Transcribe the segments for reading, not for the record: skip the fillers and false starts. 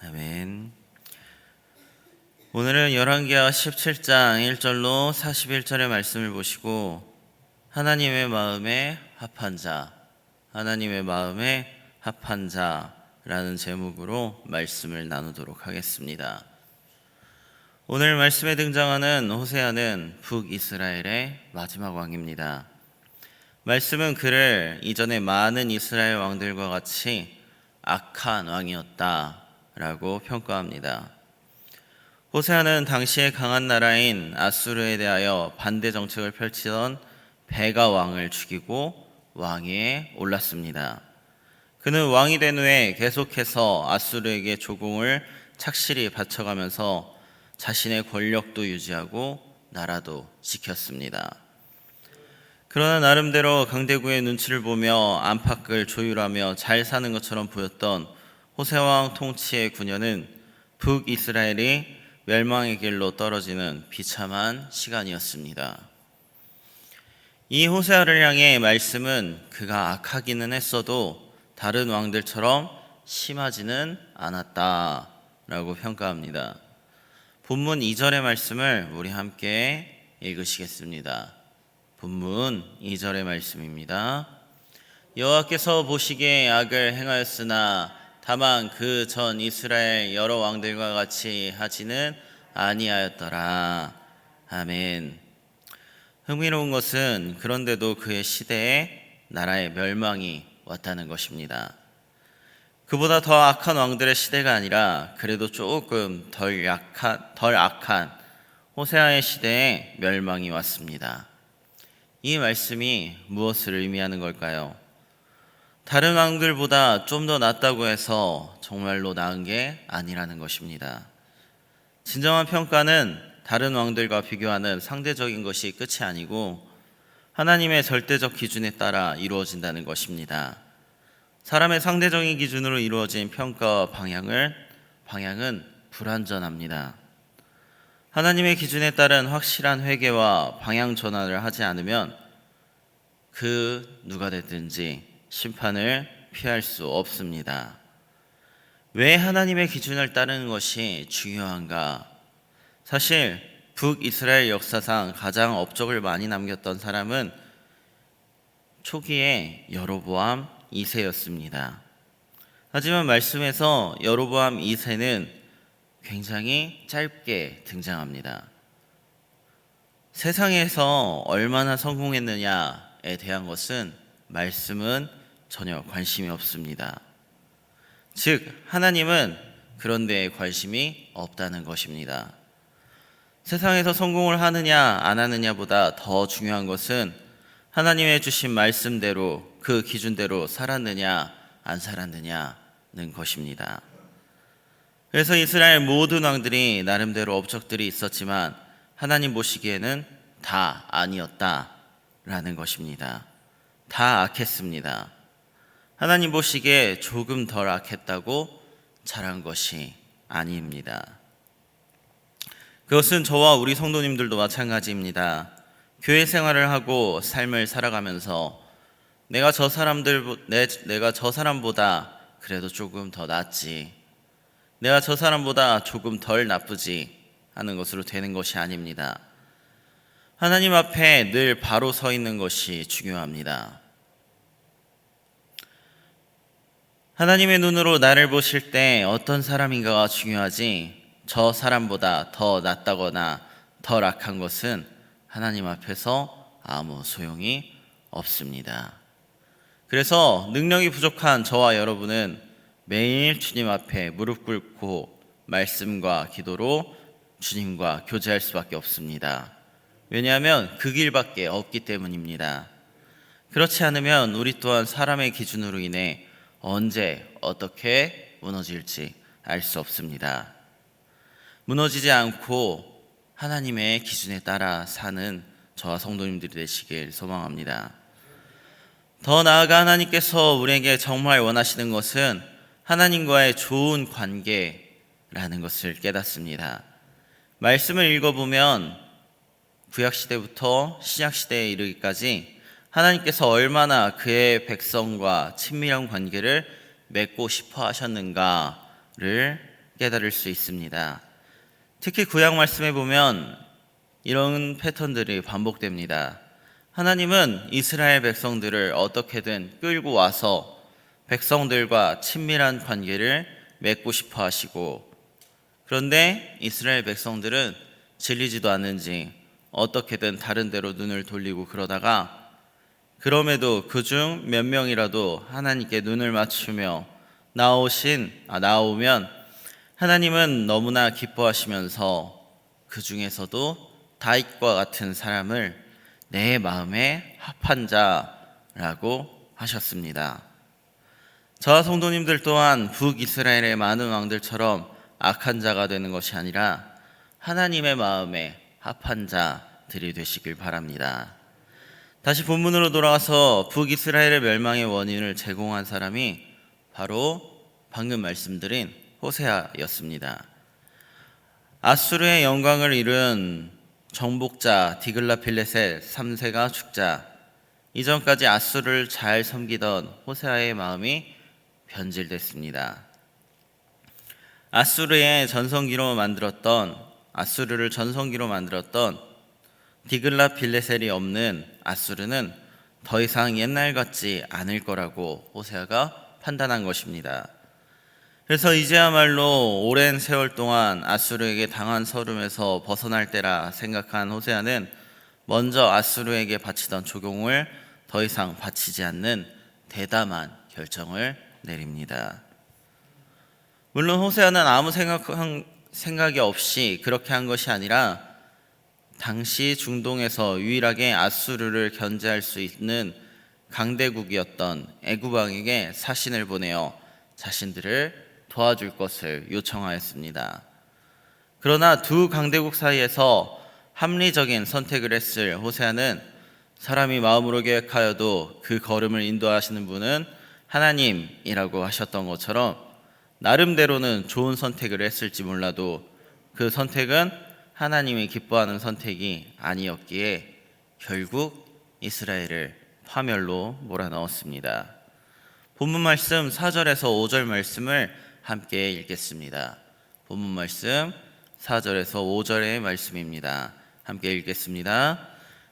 아멘. 오늘은 열왕기하 17장 1절로 41절의 말씀을 보시고 하나님의 마음에 합한 자, 하나님의 마음에 합한 자라는 제목으로 말씀을 나누도록 하겠습니다. 오늘 말씀에 등장하는 호세아는 북이스라엘의 마지막 왕입니다. 말씀은 그를 이전에 많은 이스라엘 왕들과 같이 악한 왕이었다라고 평가합니다. 호세아는 당시의 강한 나라인 아수르에 대하여 반대 정책을 펼치던 베가 왕을 죽이고 왕위에 올랐습니다. 그는 왕이 된 후에 계속해서 아수르에게 조공을 착실히 바쳐가면서 자신의 권력도 유지하고 나라도 지켰습니다. 그러나 나름대로 강대국의 눈치를 보며 안팎을 조율하며 잘 사는 것처럼 보였던 호세아 왕 통치의 9년은 북이스라엘이 멸망의 길로 떨어지는 비참한 시간이었습니다. 이 호세아를 향해 말씀은 그가 악하기는 했어도 다른 왕들처럼 심하지는 않았다라고 평가합니다. 본문 2절의 말씀을 우리 함께 읽으시겠습니다. 본문 2절의 말씀입니다. 여호와께서 보시기에 악을 행하였으나 다만 그 전 이스라엘 여러 왕들과 같이 하지는 아니하였더라. 아멘. 흥미로운 것은 그런데도 그의 시대에 나라의 멸망이 왔다는 것입니다. 그보다 더 악한 왕들의 시대가 아니라 그래도 조금 덜 악한 호세아의 시대에 멸망이 왔습니다. 이 말씀이 무엇을 의미하는 걸까요? 다른 왕들보다 좀 더 낫다고 해서 정말로 나은 게 아니라는 것입니다. 진정한 평가는 다른 왕들과 비교하는 상대적인 것이 끝이 아니고 하나님의 절대적 기준에 따라 이루어진다는 것입니다. 사람의 상대적인 기준으로 이루어진 평가와 방향은 불완전합니다. 하나님의 기준에 따른 확실한 회개와 방향 전환을 하지 않으면 그 누가 됐든지 심판을 피할 수 없습니다. 왜 하나님의 기준을 따르는 것이 중요한가? 사실 북이스라엘 역사상 가장 업적을 많이 남겼던 사람은 초기에 여로보암 2세였습니다. 하지만 말씀에서 여로보암 2세는 굉장히 짧게 등장합니다. 세상에서 얼마나 성공했느냐에 대한 것은 말씀은 전혀 관심이 없습니다. 즉 하나님은 그런 데에 관심이 없다는 것입니다. 세상에서 성공을 하느냐 안 하느냐보다 더 중요한 것은 하나님의 주신 말씀대로 그 기준대로 살았느냐 안 살았느냐는 것입니다. 그래서 이스라엘 모든 왕들이 나름대로 업적들이 있었지만 하나님 보시기에는 다 아니었다라는 것입니다. 다 악했습니다. 하나님 보시기에 조금 덜 악했다고 잘한 것이 아닙니다. 그것은 저와 우리 성도님들도 마찬가지입니다. 교회 생활을 하고 삶을 살아가면서 내가 저 사람보다 그래도 조금 더 낫지, 내가 저 사람보다 조금 덜 나쁘지 하는 것으로 되는 것이 아닙니다. 하나님 앞에 늘 바로 서 있는 것이 중요합니다. 하나님의 눈으로 나를 보실 때 어떤 사람인가가 중요하지, 저 사람보다 더 낫다거나 덜 악한 것은 하나님 앞에서 아무 소용이 없습니다. 그래서 능력이 부족한 저와 여러분은 매일 주님 앞에 무릎 꿇고 말씀과 기도로 주님과 교제할 수밖에 없습니다. 왜냐하면 그 길밖에 없기 때문입니다. 그렇지 않으면 우리 또한 사람의 기준으로 인해 언제 어떻게 무너질지 알 수 없습니다. 무너지지 않고 하나님의 기준에 따라 사는 저와 성도님들이 되시길 소망합니다. 더 나아가 하나님께서 우리에게 정말 원하시는 것은 하나님과의 좋은 관계라는 것을 깨닫습니다. 말씀을 읽어보면 구약시대부터 신약시대에 이르기까지 하나님께서 얼마나 그의 백성과 친밀한 관계를 맺고 싶어 하셨는가를 깨달을 수 있습니다. 특히 구약 말씀에 보면 이런 패턴들이 반복됩니다. 하나님은 이스라엘 백성들을 어떻게든 끌고 와서 백성들과 친밀한 관계를 맺고 싶어 하시고, 그런데 이스라엘 백성들은 질리지도 않는지 어떻게든 다른 데로 눈을 돌리고 그러다가, 그럼에도 그중 몇 명이라도 하나님께 눈을 맞추며 나오면 하나님은 너무나 기뻐하시면서 그 중에서도 다윗과 같은 사람을 내 마음에 합한 자라고 하셨습니다. 저와 성도님들 또한 북이스라엘의 많은 왕들처럼 악한 자가 되는 것이 아니라 하나님의 마음에 합한 자들이 되시길 바랍니다. 다시 본문으로 돌아가서 북이스라엘의 멸망의 원인을 제공한 사람이 바로 방금 말씀드린 호세아였습니다. 아수르의 영광을 이룬 정복자 디글라필레셋 3세가 죽자 이전까지 아수르를 잘 섬기던 호세아의 마음이 변질됐습니다. 아수르를 전성기로 만들었던 디글라필레셀이 없는 아수르는 더 이상 옛날 같지 않을 거라고 호세아가 판단한 것입니다. 그래서 이제야말로 오랜 세월 동안 아수르에게 당한 서름에서 벗어날 때라 생각한 호세아는 먼저 아수르에게 바치던 조공을 더 이상 바치지 않는 대담한 결정을 내립니다. 물론 호세아는 아무 생각이 없이 그렇게 한 것이 아니라 당시 중동에서 유일하게 아수르를 견제할 수 있는 강대국이었던 애굽 왕에게 사신을 보내어 자신들을 도와줄 것을 요청하였습니다. 그러나 두 강대국 사이에서 합리적인 선택을 했을 호세아는 사람이 마음으로 계획하여도 그 걸음을 인도하시는 분은 하나님이라고 하셨던 것처럼 나름대로는 좋은 선택을 했을지 몰라도 그 선택은 하나님이 기뻐하는 선택이 아니었기에 결국 이스라엘을 파멸로 몰아넣었습니다. 본문 말씀 4절에서 5절 말씀을 함께 읽겠습니다. 본문 말씀 4절에서 5절의 말씀입니다. 함께 읽겠습니다.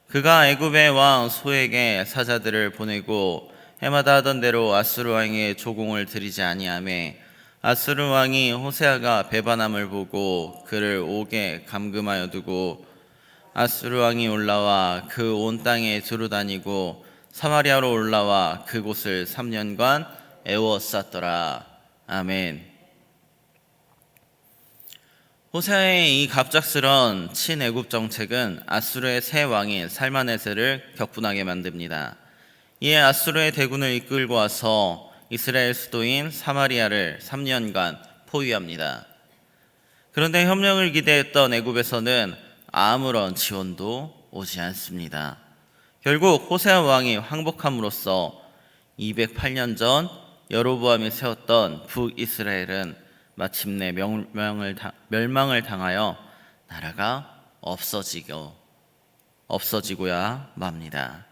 그가 애굽의 왕 소에게 사자들을 보내고 해마다 하던 대로 아수르 왕의 조공을 드리지 아니하매 아수르 왕이 호세아가 배반함을 보고 그를 옥에 감금하여 두고 아수르 왕이 올라와 그 온 땅에 두루 다니고 사마리아로 올라와 그곳을 3년간 애워쌌더라. 아멘. 호세아의 이 갑작스런 친애굽 정책은 아수르의 새 왕인 살마네세를 격분하게 만듭니다. 이에 아수르의 대군을 이끌고 와서 이스라엘 수도인 사마리아를 3년간 포위합니다. 그런데 협력을 기대했던 애굽에서는 아무런 지원도 오지 않습니다. 결국 호세아 왕이 항복함으로써 208년 전 여로보암이 세웠던 북이스라엘은 마침내 멸망을 당하여 나라가 없어지고야 맙니다.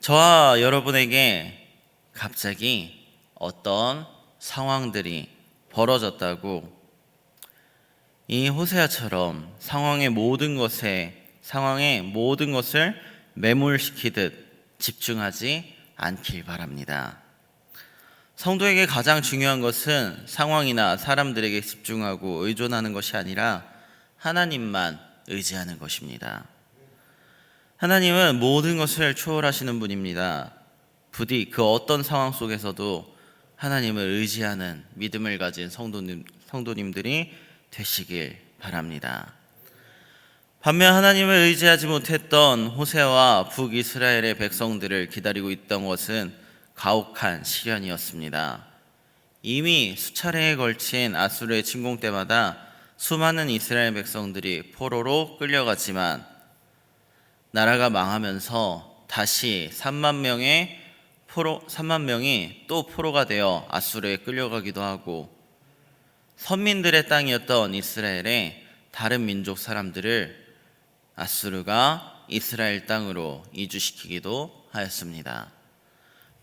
저와 여러분에게 갑자기 어떤 상황들이 벌어졌다고 이 호세아처럼 상황의 모든 것을 매몰시키듯 집중하지 않길 바랍니다. 성도에게 가장 중요한 것은 상황이나 사람들에게 집중하고 의존하는 것이 아니라 하나님만 의지하는 것입니다. 하나님은 모든 것을 초월하시는 분입니다. 부디 그 어떤 상황 속에서도 하나님을 의지하는 믿음을 가진 성도님들이 되시길 바랍니다. 반면 하나님을 의지하지 못했던 호세아와 북이스라엘의 백성들을 기다리고 있던 것은 가혹한 시련이었습니다. 이미 수차례에 걸친 아수르의 침공 때마다 수많은 이스라엘 백성들이 포로로 끌려갔지만 나라가 망하면서 다시 3만 명이 또 포로가 되어 아수르에 끌려가기도 하고 선민들의 땅이었던 이스라엘의 다른 민족 사람들을 아수르가 이스라엘 땅으로 이주시키기도 하였습니다.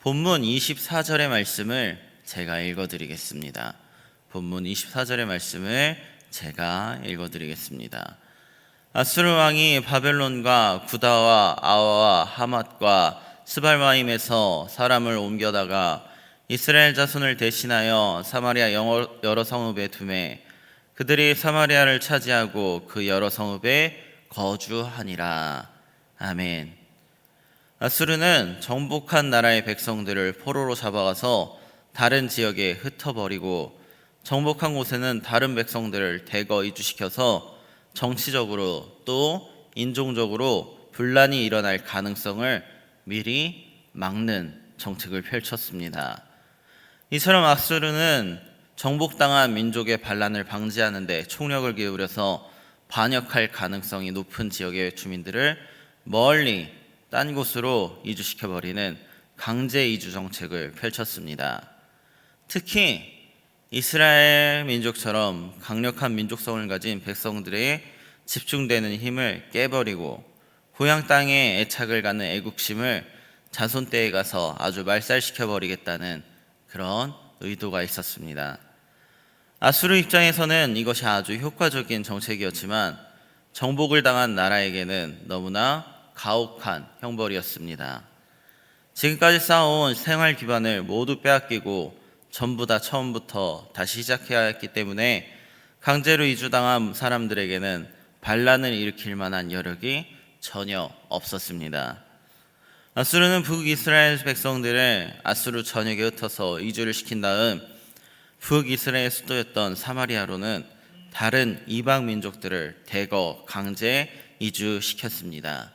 본문 24절의 말씀을 제가 읽어드리겠습니다. 본문 24절의 말씀을 제가 읽어드리겠습니다. 아수르 왕이 바벨론과 구다와 아와와 하맛과 스발마임에서 사람을 옮겨다가 이스라엘 자손을 대신하여 사마리아 여러 성읍에 두매 그들이 사마리아를 차지하고 그 여러 성읍에 거주하니라. 아멘. 아수르는 정복한 나라의 백성들을 포로로 잡아가서 다른 지역에 흩어버리고 정복한 곳에는 다른 백성들을 대거 이주시켜서 정치적으로 또 인종적으로 분란이 일어날 가능성을 미리 막는 정책을 펼쳤습니다. 이처럼 아수르는 정복당한 민족의 반란을 방지하는 데 총력을 기울여서 반역할 가능성이 높은 지역의 주민들을 멀리 딴 곳으로 이주시켜버리는 강제 이주 정책을 펼쳤습니다. 특히 이스라엘 민족처럼 강력한 민족성을 가진 백성들의 집중되는 힘을 깨버리고 고향 땅에 애착을 갖는 애국심을 자손 때에 가서 아주 말살시켜버리겠다는 그런 의도가 있었습니다. 아수르 입장에서는 이것이 아주 효과적인 정책이었지만 정복을 당한 나라에게는 너무나 가혹한 형벌이었습니다. 지금까지 쌓아온 생활 기반을 모두 빼앗기고 전부 다 처음부터 다시 시작해야 했기 때문에 강제로 이주당한 사람들에게는 반란을 일으킬 만한 여력이 전혀 없었습니다. 아수르는 북이스라엘 백성들을 아수르 전역에 흩어서 이주를 시킨 다음 북이스라엘 수도였던 사마리아로는 다른 이방 민족들을 대거 강제 이주시켰습니다.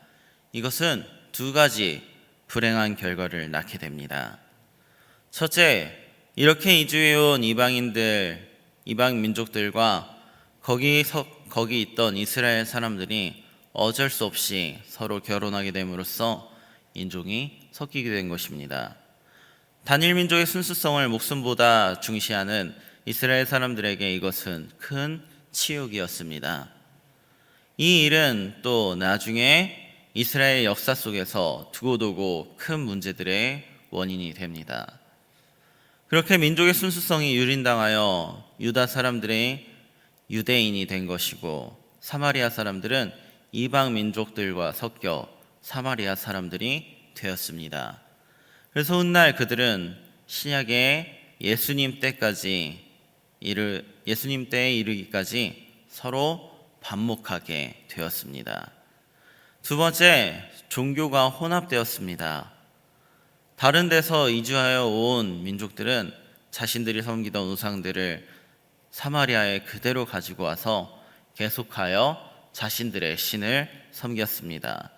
이것은 두 가지 불행한 결과를 낳게 됩니다. 첫째, 이렇게 이주해온 이방 민족들과 거기 있던 이스라엘 사람들이 어쩔 수 없이 서로 결혼하게 됨으로써 인종이 섞이게 된 것입니다. 단일 민족의 순수성을 목숨보다 중시하는 이스라엘 사람들에게 이것은 큰 치욕이었습니다. 이 일은 또 나중에 이스라엘 역사 속에서 두고두고 큰 문제들의 원인이 됩니다. 그렇게 민족의 순수성이 유린당하여 유다 사람들의 유대인이 된 것이고 사마리아 사람들은 이방 민족들과 섞여 사마리아 사람들이 되었습니다. 그래서 훗날 그들은 신약의 예수님 때에 이르기까지 서로 반목하게 되었습니다. 두 번째, 종교가 혼합되었습니다. 다른 데서 이주하여 온 민족들은 자신들이 섬기던 우상들을 사마리아에 그대로 가지고 와서 계속하여 자신들의 신을 섬겼습니다.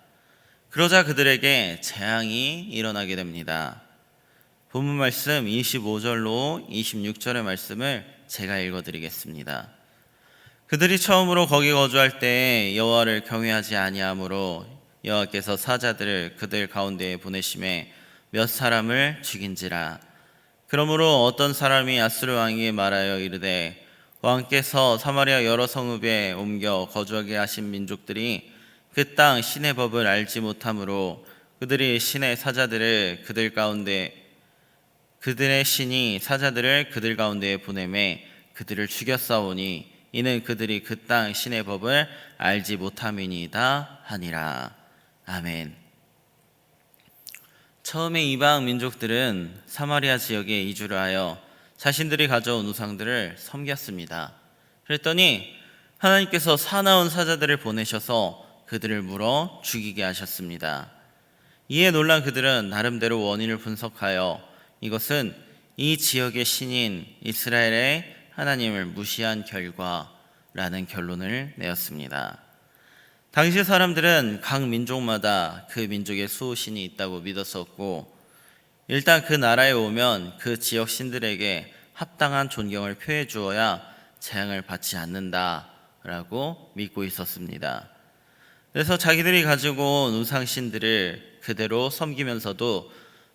그러자 그들에게 재앙이 일어나게 됩니다. 본문 말씀 25절로 26절의 말씀을 제가 읽어드리겠습니다. 그들이 처음으로 거기 거주할 때 여호와를 경외하지 아니하므로 여호와께서 사자들을 그들 가운데에 보내심에 몇 사람을 죽인지라. 그러므로 어떤 사람이 아수르 왕에게 말하여 이르되 왕께서 사마리아 여러 성읍에 옮겨 거주하게 하신 민족들이 그 땅 신의 법을 알지 못하므로 그들의 신이 사자들을 그들 가운데에 보내매 그들을 죽였사오니 이는 그들이 그 땅 신의 법을 알지 못함이니이다 하니라. 아멘. 처음에 이방 민족들은 사마리아 지역에 이주를 하여 자신들이 가져온 우상들을 섬겼습니다. 그랬더니 하나님께서 사나운 사자들을 보내셔서 그들을 물어 죽이게 하셨습니다. 이에 놀란 그들은 나름대로 원인을 분석하여 이것은 이 지역의 신인 이스라엘의 하나님을 무시한 결과라는 결론을 내었습니다. 당시 사람들은 각 민족마다 그 민족의 수호신이 있다고 믿었었고 일단 그 나라에 오면 그 지역 신들에게 합당한 존경을 표해 주어야 재앙을 받지 않는다라고 믿고 있었습니다. 그래서 자기들이 가지고 온 우상신들을 그대로 섬기면서도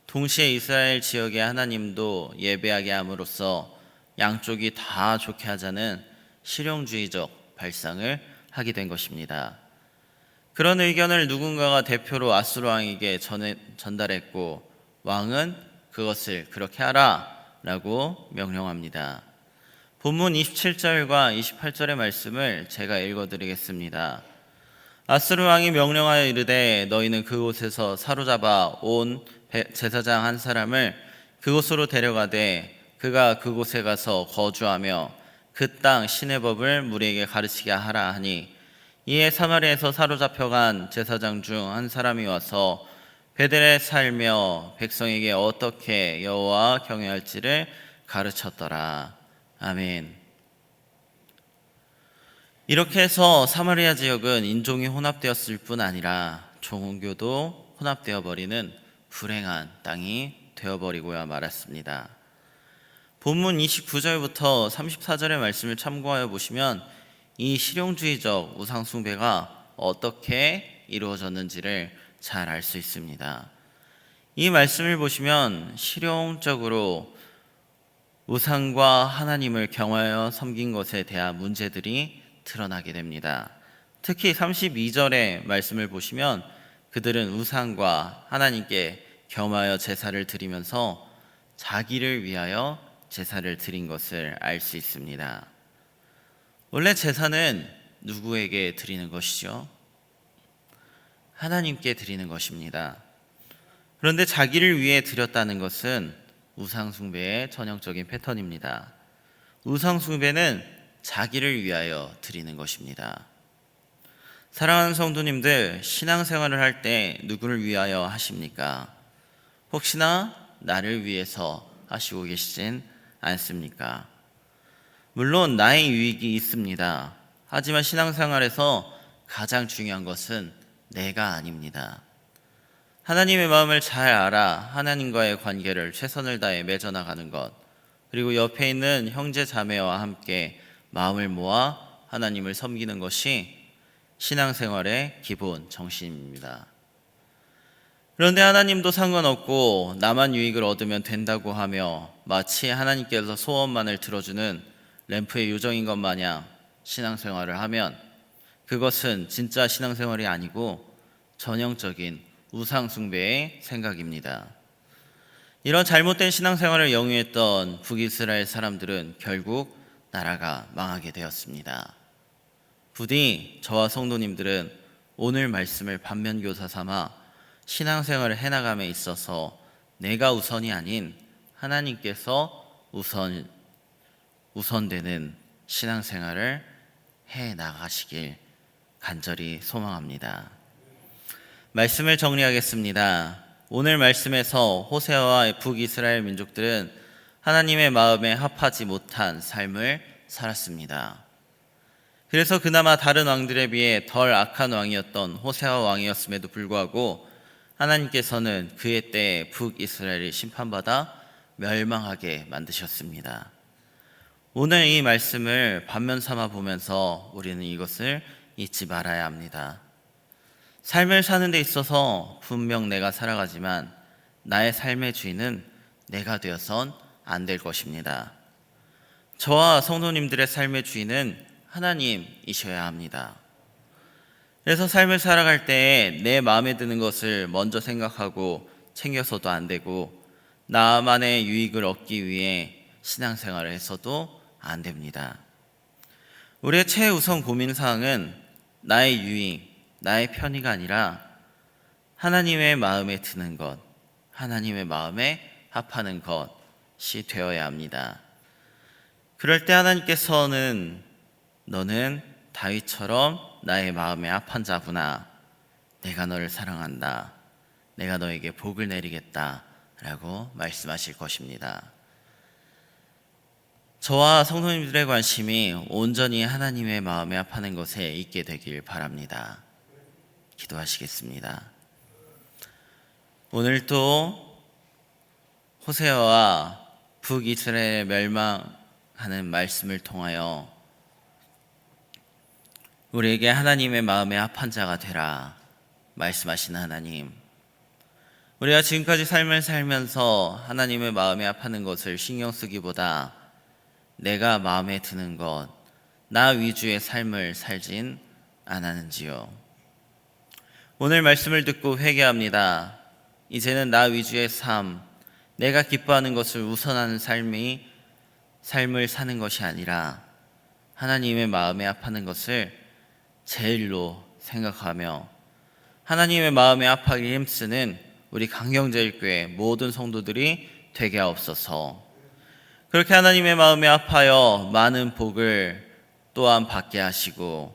동시에 이스라엘 지역의 하나님도 예배하게 함으로써 양쪽이 다 좋게 하자는 실용주의적 발상을 하게 된 것입니다. 그런 의견을 누군가가 대표로 아수르 왕에게 전달했고 왕은 그것을 그렇게 하라 라고 명령합니다. 본문 27절과 28절의 말씀을 제가 읽어드리겠습니다. 아스루 왕이 명령하여 이르되 너희는 그곳에서 사로잡아 온 제사장 한 사람을 그곳으로 데려가되 그가 그곳에 가서 거주하며 그 땅 신의 법을 무리에게 가르치게 하라 하니, 이에 사마리아에서 사로잡혀간 제사장 중 한 사람이 와서 베델에 살며 백성에게 어떻게 여호와 경외할지를 가르쳤더라. 아멘. 이렇게 해서 사마리아 지역은 인종이 혼합되었을 뿐 아니라 종교도 혼합되어 버리는 불행한 땅이 되어버리고야 말았습니다. 본문 29절부터 34절의 말씀을 참고하여 보시면 이 실용주의적 우상숭배가 어떻게 이루어졌는지를 잘 알 수 있습니다. 이 말씀을 보시면 실용적으로 우상과 하나님을 경외하여 섬긴 것에 대한 문제들이 드러나게 됩니다. 특히 32절의 말씀을 보시면 그들은 우상과 하나님께 겸하여 제사를 드리면서 자기를 위하여 제사를 드린 것을 알 수 있습니다. 원래 제사는 누구에게 드리는 것이죠? 하나님께 드리는 것입니다. 그런데 자기를 위해 드렸다는 것은 우상숭배의 전형적인 패턴입니다. 우상숭배는 자기를 위하여 드리는 것입니다. 사랑하는 성도님들, 신앙생활을 할 때 누구를 위하여 하십니까? 혹시나 나를 위해서 하시고 계시진 않습니까? 물론 나의 유익이 있습니다. 하지만 신앙생활에서 가장 중요한 것은 내가 아닙니다. 하나님의 마음을 잘 알아 하나님과의 관계를 최선을 다해 맺어나가는 것, 그리고 옆에 있는 형제 자매와 함께 마음을 모아 하나님을 섬기는 것이 신앙생활의 기본 정신입니다. 그런데 하나님도 상관없고 나만 유익을 얻으면 된다고 하며 마치 하나님께서 소원만을 들어주는 램프의 요정인 것 마냥 신앙생활을 하면 그것은 진짜 신앙생활이 아니고 전형적인 우상숭배의 생각입니다. 이런 잘못된 신앙생활을 영위했던 북이스라엘 사람들은 결국 나라가 망하게 되었습니다. 부디 저와 성도님들은 오늘 말씀을 반면교사 삼아 신앙생활을 해나감에 있어서 내가 우선이 아닌 하나님께서 우선되는 신앙생활을 해나가시길 간절히 소망합니다. 말씀을 정리하겠습니다. 오늘 말씀에서 호세아와 북이스라엘 민족들은 하나님의 마음에 합하지 못한 삶을 살았습니다. 그래서 그나마 다른 왕들에 비해 덜 악한 왕이었던 호세아 왕이었음에도 불구하고 하나님께서는 그의 때에 북이스라엘이 심판받아 멸망하게 만드셨습니다. 오늘 이 말씀을 반면 삼아 보면서 우리는 이것을 잊지 말아야 합니다. 삶을 사는 데 있어서 분명 내가 살아가지만 나의 삶의 주인은 내가 되어선 안 될 것입니다. 저와 성도님들의 삶의 주인은 하나님이셔야 합니다. 그래서 삶을 살아갈 때에 내 마음에 드는 것을 먼저 생각하고 챙겨서도 안 되고 나만의 유익을 얻기 위해 신앙생활을 해서도 안 됩니다. 우리의 최우선 고민사항은 나의 유익, 나의 편의가 아니라 하나님의 마음에 드는 것, 하나님의 마음에 합하는 것이 되어야 합니다. 그럴 때 하나님께서는 너는 다윗처럼 나의 마음에 합한 자구나, 내가 너를 사랑한다, 내가 너에게 복을 내리겠다 라고 말씀하실 것입니다. 저와 성도님들의 관심이 온전히 하나님의 마음에 합하는 것에 있게 되길 바랍니다. 기도하시겠습니다. 오늘도 호세아와 북이스라엘의 멸망하는 말씀을 통하여 우리에게 하나님의 마음에 합한 자가 되라 말씀하시는 하나님, 우리가 지금까지 삶을 살면서 하나님의 마음에 합하는 것을 신경 쓰기보다 내가 마음에 드는 것, 나 위주의 삶을 살진 않았는지요. 오늘 말씀을 듣고 회개합니다. 이제는 나 위주의 삶, 내가 기뻐하는 것을 우선하는 삶이 삶을 사는 것이 아니라 하나님의 마음에 합하는 것을 제일로 생각하며 하나님의 마음에 합하기 힘쓰는 우리 강경제일교회 모든 성도들이 되게 하옵소서. 그렇게 하나님의 마음에 합하여 많은 복을 또한 받게 하시고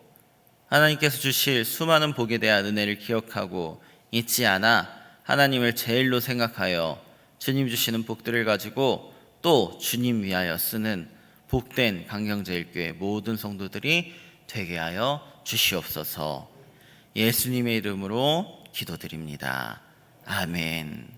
하나님께서 주실 수많은 복에 대한 은혜를 기억하고 잊지 않아 하나님을 제일로 생각하여 주님 주시는 복들을 가지고 또 주님 위하여 쓰는 복된 강경제일교회 모든 성도들이 되게 하여 주시옵소서. 예수님의 이름으로 기도드립니다. 아멘.